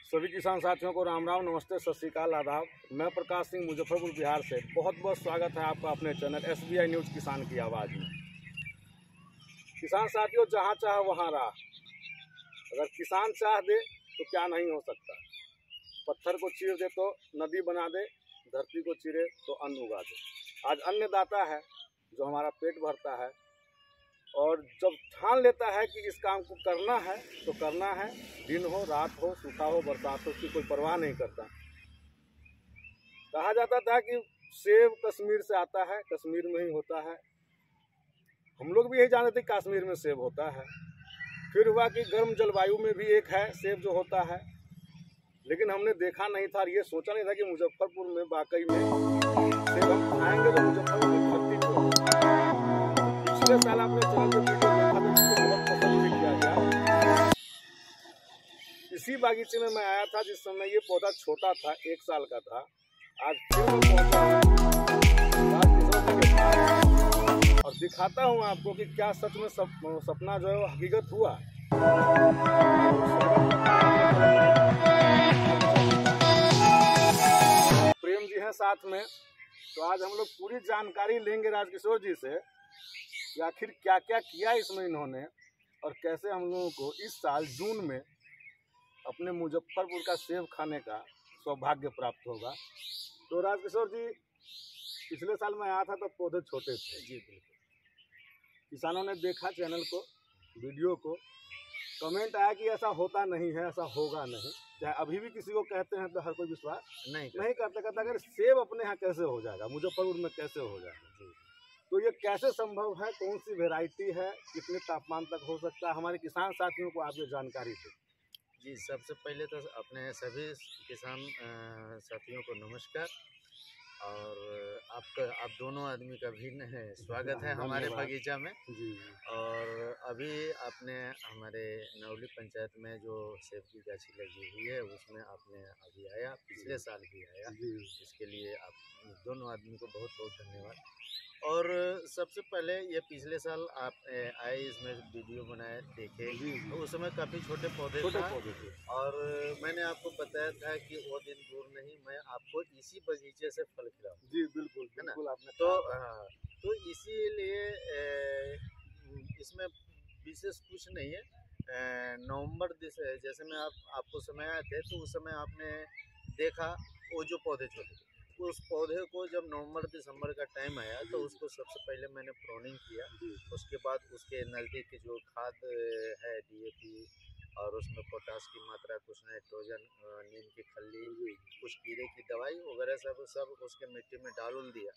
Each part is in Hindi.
सभी किसान साथियों को राम राम, नमस्ते, सत श्री अकाल, आदाब। मैं प्रकाश सिंह मुजफ्फरपुर बिहार से बहुत बहुत स्वागत है आपका अपने चैनल SBI न्यूज़ किसान की आवाज़ में। किसान साथियों, जहाँ चाह वहाँ राह। अगर किसान चाह दे तो क्या नहीं हो सकता। पत्थर को चीर दे तो नदी बना दे, धरती को चीरे तो अन्न उगा दे। आज अन्नदाता है जो हमारा पेट भरता है, और जब ठान लेता है कि इस काम को करना है तो करना है। दिन हो, रात हो, सूखा हो, बरसात हो, उसकी कोई परवाह नहीं करता। कहा जाता था कि सेब कश्मीर से आता है, कश्मीर में ही होता है। हम लोग भी यही जानते थे कश्मीर में सेब होता है। फिर हुआ कि गर्म जलवायु में भी एक है सेब जो होता है, लेकिन हमने देखा नहीं था और ये सोचा नहीं था कि मुजफ्फरपुर में वाकई में सेब हम खाएंगे जो मुजफ्फरपुर की धरती को। पिछले साल आपने चैनल पर वीडियो देखा तो उसको बहुत पसंद भी किया गया। इसी बागीचे में मैं आया था जिस समय ये पौधा छोटा था, 1 साल का था। आज फिर मैं पहुंचा और दिखाता हूं आपको कि क्या सच में सपना जो है वो हकीकत हुआ। प्रेम जी हैं साथ में, तो आज हम लोग पूरी जानकारी लेंगे राजकिशोर जी से कि आखिर क्या क्या किया इसमें इन्होंने और कैसे हम लोगों को इस साल जून में अपने मुजफ्फरपुर का सेब खाने का सौभाग्य प्राप्त होगा। तो राजकिशोर जी, पिछले साल मैं आया था तो पौधे छोटे थे जी। किसानों ने देखा चैनल को, वीडियो को, कमेंट आया कि ऐसा होता नहीं है, ऐसा होगा नहीं। चाहे अभी भी किसी को कहते हैं तो हर कोई विश्वास नहीं करता। कहता अगर सेब अपने यहाँ कैसे हो जाएगा, मुजफ्फरपुर में कैसे हो जाएगा जी। तो ये कैसे संभव है, कौन सी वेराइटी है, कितने तापमान तक हो सकता है, हमारे किसान साथियों को आप ये जानकारी दें जी। सबसे पहले तो अपने सभी किसान साथियों को नमस्कार, और आप दोनों आदमी का भी स्वागत है हमारे बगीचा में जी। और अभी आपने हमारे नवली पंचायत में जो सेब की गाछी लगी हुई है उसमें आपने अभी आया, पिछले साल भी आया जी। इसके लिए आप दोनों आदमी को बहुत बहुत धन्यवाद। और सबसे पहले ये पिछले साल आप आए, इसमें वीडियो बनाए देखे, तो उस समय काफ़ी छोटे पौधे थे और मैंने आपको बताया था कि वो दिन दूर नहीं, मैं आपको इसी बगीचे से फल खिलाऊं जी। बिल्कुल बिल्कुल आपने तो हाँ, तो इसीलिए इसमें विशेष कुछ नहीं है। नवंबर जैसे में आपको समय आए थे तो उस समय आपने देखा वो जो पौधे छोटे थे, उस पौधे को जब नवंबर दिसंबर का टाइम आया तो उसको सबसे पहले मैंने प्रोनिंग किया। उसके बाद उसके नज़दीक जो खाद है DAP और उसमें पोटास की मात्रा, कुछ नाइट्रोजन, नीम की खल्ली, कुछ कीड़े की दवाई वगैरह सब उसके मिट्टी में डाल दिया।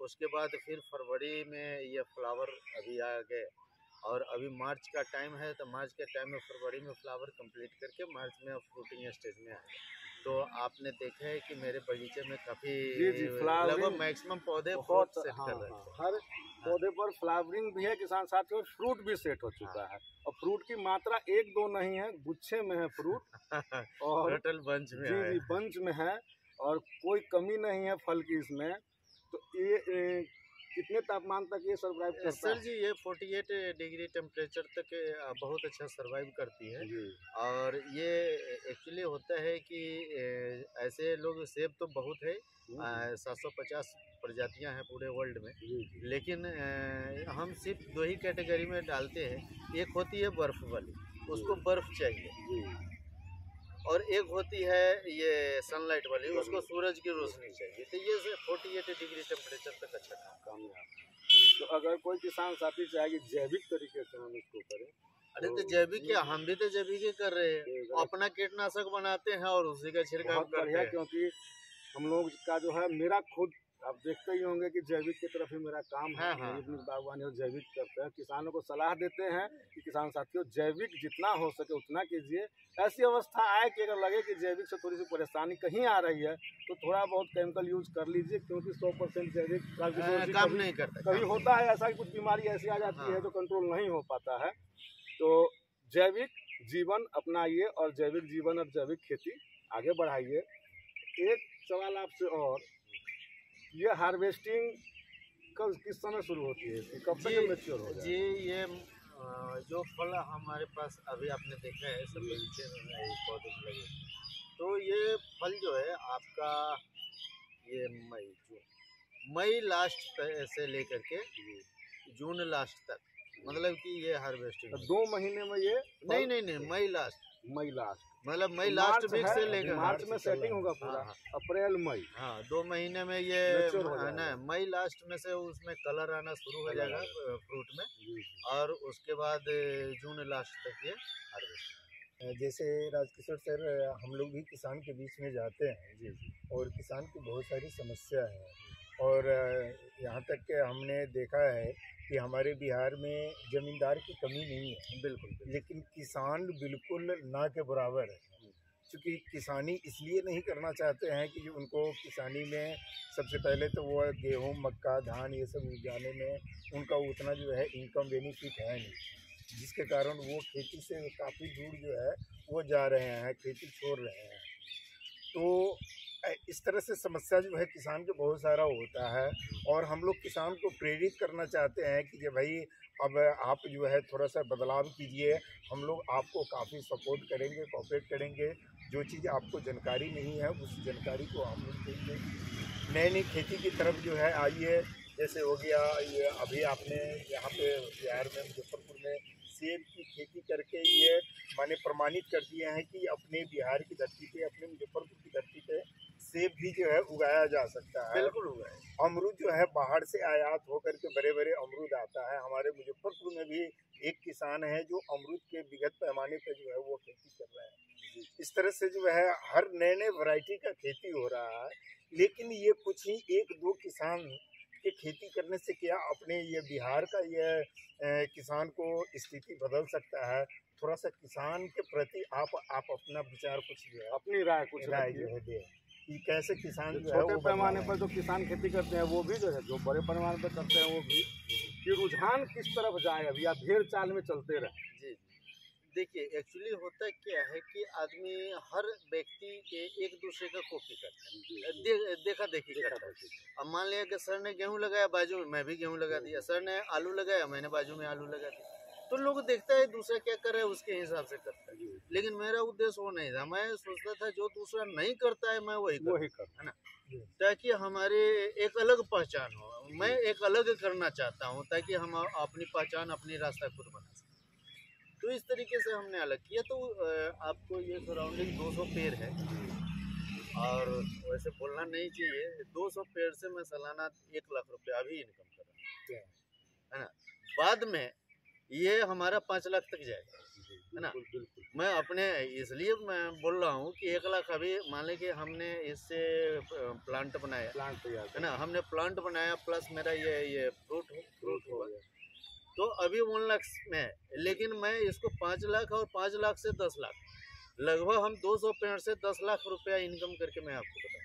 उसके बाद फिर फरवरी में ये फ्लावर अभी आ गए और अभी मार्च का टाइम है, तो मार्च के टाइम में फरवरी में फ्लावर कंप्लीट करके मार्च में फ्रूटिंग स्टेज में आए। तो आपने देखा है कि मेरे बगीचे में काफ़ी लगभग मैक्सिमम पौधे बहुत सेट कर रहे हैं। हर पौधे पर फ्लावरिंग भी है किसान साथियों, फ्रूट भी सेट हो चुका है और फ्रूट की मात्रा 1-2 नहीं है, गुच्छे में है फ्रूट और टोटल बंच में जी बंच में है और कोई कमी नहीं है फल की इसमें। तो ये कितने तापमान तक ये सर्वाइव करता है? सर जी ये 48 डिग्री टेम्परेचर तक बहुत अच्छा सर्वाइव करती है। और ये एक्चुअली होता है कि ऐसे लोग, सेब तो बहुत है, 750 प्रजातियां हैं पूरे वर्ल्ड में, लेकिन हम सिर्फ 2 ही कैटेगरी में डालते हैं। एक होती है बर्फ़ वाली, उसको बर्फ़ चाहिए, और एक होती है ये सनलाइट वाली, उसको सूरज की रोशनी चाहिए। तो ये 48 डिग्री टेम्परेचर तक अच्छा काम है। तो अगर कोई किसान साथी चाहे कि जैविक तरीके से हम इसको करें, अरे तो जैविक क्या, हम भी तो जैविक ही कर रहे हैं, अपना कीटनाशक बनाते हैं और उसी का छिड़काव करते हैं। क्योंकि हम लोग का जो है, मेरा खुद आप देखते ही होंगे कि जैविक की तरफ ही मेरा काम है। अपनी बागवानी और जैविक करते हैं, किसानों को सलाह देते हैं कि किसान साथियों जैविक जितना हो सके उतना कीजिए। ऐसी अवस्था आए कि अगर लगे कि जैविक से थोड़ी सी परेशानी कहीं आ रही है तो थोड़ा बहुत केमिकल यूज कर लीजिए, क्योंकि 100% जैविक काम नहीं करता। कभी होता है ऐसा कि कुछ बीमारी ऐसी आ जाती है जो कंट्रोल नहीं हो पाता है। तो जैविक जीवन अपनाइए और जैविक जीवन और जैविक खेती आगे बढ़ाइए। एक सवाल आपसे और, ये हार्वेस्टिंग किस समय शुरू होती है, कब तक मैच्योर हो जाए? जी ये जो फल हमारे पास अभी आपने देखा है सब बगीचे में पौधे में लगे, फल जो है आपका ये मई लास्ट से लेकर के जून लास्ट तक, मतलब कि ये हार्वेस्टिंग। तो 2 महीने में ये नहीं, मई लास्ट मतलब मई लास्ट मार्च वीक है, से लेकर मार्च में सेटिंग होगा पूरा। हाँ। अप्रैल मई, हाँ 2 महीने में ये Mature हो है ना, जाएगा। मई लास्ट में से उसमें कलर आना शुरू हो कलर जाएगा आएगा। फ्रूट में, जी। और उसके बाद जून लास्ट तक ये हार्वेस्ट। जैसे राजकिशोर सर, हम लोग भी किसान के बीच में जाते हैं जी जी। और किसान की बहुत सारी समस्या है, और यहाँ तक कि हमने देखा है कि हमारे बिहार में ज़मींदार की कमी नहीं है, बिल्कुल। लेकिन किसान बिल्कुल ना के बराबर है। क्योंकि किसानी इसलिए नहीं करना चाहते हैं कि उनको किसानी में सबसे पहले तो वो गेहूँ, मक्का, धान ये सब उगाने में उनका उतना जो है इनकम बेनिफिट है नहीं, जिसके कारण वो खेती से काफ़ी दूर जो है वो जा रहे हैं, खेती छोड़ रहे हैं। तो इस तरह से समस्या जो है किसान के बहुत सारा होता है, और हम लोग किसान को प्रेरित करना चाहते हैं कि भाई अब आप जो है थोड़ा सा बदलाव कीजिए, हम लोग आपको काफ़ी सपोर्ट करेंगे, कोऑपरेट करेंगे। जो चीज़ आपको जानकारी नहीं है उस जानकारी को हम लोग देंगे। नई खेती की तरफ जो है आइए, जैसे हो गया ये अभी आपने यहाँ पे बिहार में मुजफ्फरपुर में सेब की खेती करके ये माने प्रमाणित कर दिए हैं कि अपने बिहार की धरती पे, अपने मुजफ्फरपुर की धरती पे सेब भी जो है उगाया जा सकता है। बिल्कुल उगाया। अमरूद जो है बाहर से आयात होकर के बड़े बड़े अमरूद आता है। हमारे मुजफ्फरपुर में भी एक किसान है जो अमरूद के विगत पैमाने पर जो है वो खेती कर रहे हैं। इस तरह से जो है हर नए नए वैरायटी का खेती हो रहा है, लेकिन ये कुछ ही 1-2 किसान के खेती करने से क्या अपने ये बिहार का ये किसान को स्थिति बदल सकता है। थोड़ा सा किसान के प्रति आप अपना विचार कुछ जो है, अपनी राय जो है दे कि कैसे किसान जो है छोटे वो पैमाने पर जो किसान खेती करते हैं वो भी जो है, जो बड़े पैमाने पर करते हैं वो भी, कि रुझान किस तरफ जाए अभी, या भेड़ चाल में चलते रहे। जी देखिए, एक्चुअली होता क्या है कि आदमी, हर व्यक्ति एक दूसरे का कॉपी करता है, देखा देखी करता है। अब मान लिया कि सर ने गेहूं लगाया, बाजू में मैं भी गेहूं लगा दिया, सर ने आलू लगाया, मैंने बाजू में आलू लगा दिया, तो लोग देखता है दूसरा क्या कर रहा है उसके हिसाब से करता है। लेकिन मेरा उद्देश्य वो नहीं था, मैं सोचता था जो दूसरा नहीं करता है मैं वही करूं, है ना, ताकि हमारे एक अलग पहचान हो। मैं एक अलग करना चाहता हूँ ताकि हम अपनी पहचान, अपनी रास्ता खुद बना सकें। तो इस तरीके से हमने अलग किया। तो आपको ये सराउंडिंग 200 पेड़ है, और वैसे बोलना नहीं चाहिए, 200 पेड़ से मैं सालाना 1 लाख रुपया भी इनकम कर रहा हूँ, है ना। बाद में ये हमारा 5 लाख तक जाएगा, है ना। मैं अपने इसलिए मैं बोल रहा हूँ कि 1 लाख अभी मान लें कि हमने इससे प्लांट बनाया, है ना, हमने प्लांट बनाया, प्लस मेरा ये फ्रूट हुआ, तो अभी 1 लाख में है। लेकिन मैं इसको 5 लाख और 5 लाख से 10 लाख, लगभग हम 200 पेड़ से 10 लाख रुपया इनकम करके मैं आपको बताऊँ।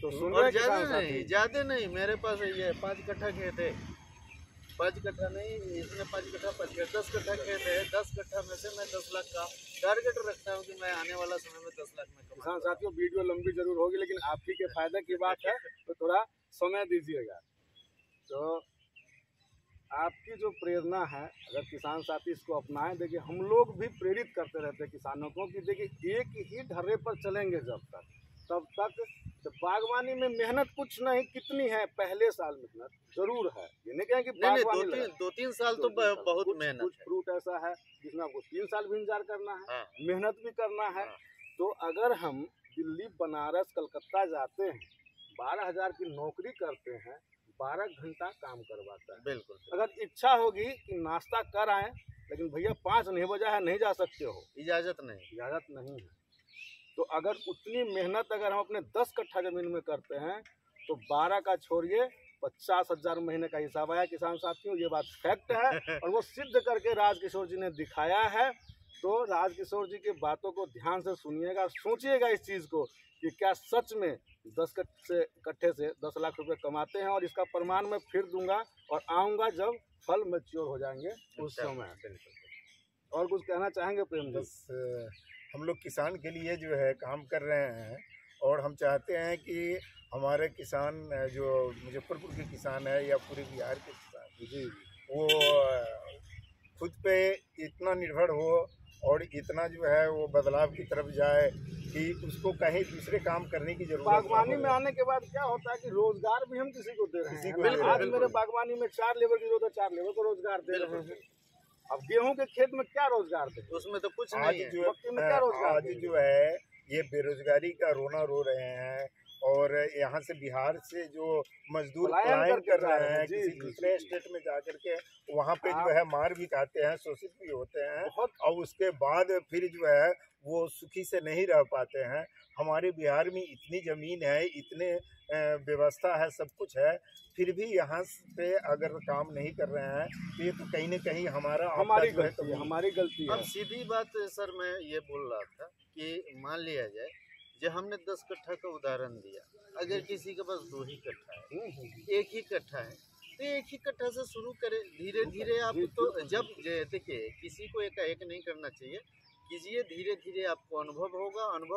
तो ज़्यादा नहीं, मेरे पास ये 5 कट्ठा खेत है, 5 कट्ठा नहीं, इसमें 5 कट्ठा 10 कट्ठा खेत है। 10 कट्ठा में से मैं 10 लाख का टारगेट रखता हूँ कि मैं आने वाला समय में 10 लाख में किसान साथियों, वीडियो लंबी जरूर होगी, लेकिन आप ही के फायदे की बात है तो थोड़ा समय दीजिएगा। तो आपकी जो प्रेरणा है, अगर किसान साथी इसको अपनाएं, देखिए हम लोग भी प्रेरित करते रहते हैं किसानों को कि देखिए एक ही ढर्रे पर चलेंगे तब तक तो बागवानी में मेहनत कुछ नहीं, कितनी है, पहले साल मेहनत जरूर है, ये नहीं कहें कि बागवानी 2-3 साल तो बहुत मेहनत। कुछ फ्रूट ऐसा है जिसमें आपको 3 साल भी इंतजार करना है, मेहनत भी करना है। तो अगर हम दिल्ली, बनारस, कलकत्ता जाते हैं, 12,000 की नौकरी करते हैं, 12 घंटा काम करवाता है। बिल्कुल। अगर इच्छा होगी कि नाश्ता कर आए, लेकिन भैया 5 नहीं बजा है, नहीं जा सकते हो, इजाज़त नहीं है। तो अगर उतनी मेहनत अगर हम अपने 10 कट्ठा ज़मीन में करते हैं तो 12 का छोड़िए 50,000 महीने का हिसाब आया किसान साथियों। ये बात फैक्ट है और वो सिद्ध करके राजकिशोर जी ने दिखाया है। तो राजकिशोर जी की बातों को ध्यान से सुनिएगा, सोचिएगा इस चीज़ को कि क्या सच में 10 कट्ठे से 10 लाख रुपए कमाते हैं। और इसका प्रमाण मैं फिर दूंगा और आऊँगा जब फल मैच्योर हो जाएंगे उस समय। और कुछ कहना चाहेंगे प्रेम जी? बस हम लोग किसान के लिए जो है काम कर रहे हैं, और हम चाहते हैं कि हमारे किसान जो मुजफ्फरपुर के किसान है या पूरे बिहार के किसान, वो खुद पे इतना निर्भर हो और इतना जो है वो बदलाव की तरफ जाए कि उसको कहीं दूसरे काम करने की जरूरत बागवानी में आने के बाद क्या होता है कि रोजगार भी हम किसी को दे रहे किसी हैं। को बिल्कुल, आज बिल्कुल। मेरे बागवानी में 4 लेबर की जरूरत है, 4 लेबर को रोजगार दे रहे हैं। अब गेहूं के खेत में क्या रोजगार दे? उसमें तो कुछ आज नहीं है। जो मक्की में क्या रोजगार आज देंगे? जो है ये बेरोजगारी का रोना रो रहे हैं और यहाँ से बिहार से जो मजदूर पलायन पलायन करके कर जा रहे रहे हैं। हैं जी, किसी जी, दूसरे जी। स्टेट में जा करके वहाँ पे जो आप- है मार भी खाते हैं, शोषित भी होते हैं बहुत और उसके बाद फिर जो है वो सुखी से नहीं रह पाते हैं। हमारे बिहार में इतनी ज़मीन है, इतने व्यवस्था है, सब कुछ है, फिर भी यहाँ पे अगर काम नहीं कर रहे हैं तो ये तो कहीं न कहीं हमारी हमारी जो है गलती है, कमी। हमारी गलती है। अब सीधी बात सर मैं ये बोल रहा था कि मान लिया जाए जो हमने 10 कट्ठा का उदाहरण दिया, अगर किसी के पास 2 ही कट्ठा है, 1 ही कट्ठा है, तो 1 ही कट्ठा से शुरू करें। धीरे धीरे आप जी, तो जब देखिए किसी को एकाएक नहीं करना चाहिए, कीजिए धीरे धीरे, आपको अनुभव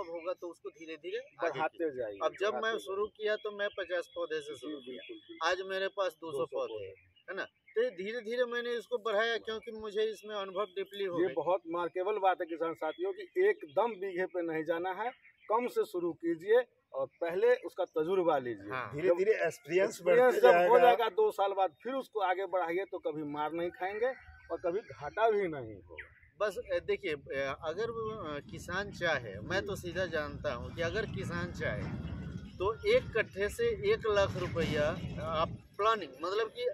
होगा तो उसको धीरे धीरे आगे बढ़ाते जाइए। अब जब मैं बढ़ाते शुरू किया तो मैं 50 पौधे से जाइए। शुरू जी, किया, बिल्कुल, बिल्कुल। आज मेरे पास 200 पौधे हैं, है ना। तो धीरे धीरे मैंने इसको बढ़ाया क्योंकि मुझे इसमें अनुभव डिपली हो ये गई। बहुत मार्केबल बात है किसान साथियों की एकदम बीघे पे नहीं जाना है, कम से शुरू कीजिए और पहले उसका तजुर्बा लीजिए। हाँ। धीरे धीरे एक्सपीरियंस एक्सपीरियंस बढ़ते जब हो जाएगा। जाएगा 2 साल बाद फिर उसको आगे बढ़ाइए तो कभी मार नहीं खाएंगे और कभी घाटा भी नहीं होगा। बस देखिए अगर वो, किसान चाहे, मैं तो सीधा जानता हूँ कि अगर किसान चाहे तो 1 कट्ठे से 1 लाख रुपया आप प्लानिंग, मतलब कि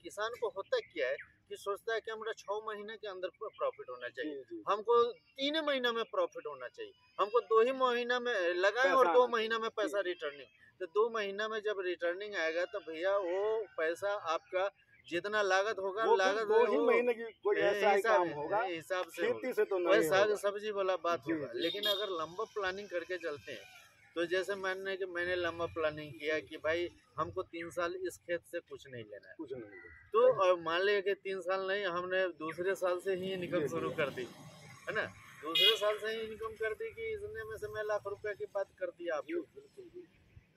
किसान को होता क्या है कि सोचता है कि हमारा 6 महीने के अंदर प्रॉफिट होना चाहिए, जी, जी। हमको 3 महीना में प्रॉफिट होना चाहिए, हमको 2 ही महीना में लगाएं और पैसा 2 आना महीना में पैसा रिटर्निंग। तो 2 महीना में जब रिटर्निंग आएगा तो भैया वो पैसा आपका जितना लागत होगा, वो लागत 2 ही वो महीने की कोई ऐसा ही काम होगा, हिसाब से खेती से तो वह नहीं साग होगा। सब्जी वाला बात जी, होगा। जी। लेकिन अगर लंबा प्लानिंग करके चलते हैं तो जैसे मैंने लंबा प्लानिंग किया कि भाई हमको 3 साल इस खेत से कुछ नहीं लेना है, कुछ नहीं होगा। तो मान लिया कि 3 साल नहीं, हमने दूसरे साल से ही इनकम जी, शुरू जी। कर दी, है ना। दूसरे साल से ही इनकम कर दी कि इसने में से मैं लाख रुपए की बात कर दी आपको।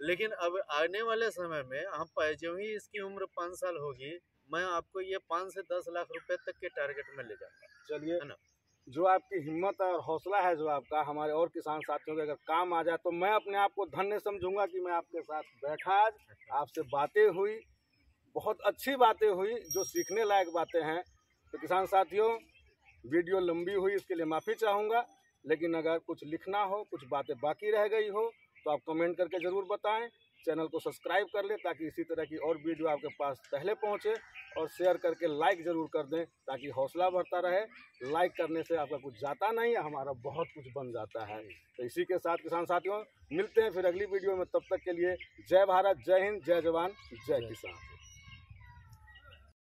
लेकिन अब आने वाले समय में हम जो ही इसकी उम्र 5 साल होगी, मैं आपको ये 5 से 10 लाख रुपए तक के टारगेट में ले जाऊंगा। चलिए, है ना। जो आपकी हिम्मत और हौसला है, जो आपका हमारे और किसान साथियों के अगर काम आ जाए तो मैं अपने आप को धन्य समझूंगा कि मैं आपके साथ बैठा, आज आपसे बातें हुई, बहुत अच्छी बातें हुई, जो सीखने लायक बातें हैं। तो किसान साथियों, वीडियो लंबी हुई इसके लिए माफ़ी चाहूँगा, लेकिन अगर कुछ लिखना हो, कुछ बातें बाकी रह गई हो तो आप कमेंट करके ज़रूर बताएं। चैनल को सब्सक्राइब कर लें ताकि इसी तरह की और वीडियो आपके पास पहले पहुंचे, और शेयर करके लाइक ज़रूर कर दें ताकि हौसला बढ़ता रहे। लाइक करने से आपका कुछ जाता नहीं है, हमारा बहुत कुछ बन जाता है। तो इसी के साथ किसान साथियों, मिलते हैं फिर अगली वीडियो में। तब तक के लिए जय भारत, जय हिंद, जय जवान, जय किसान।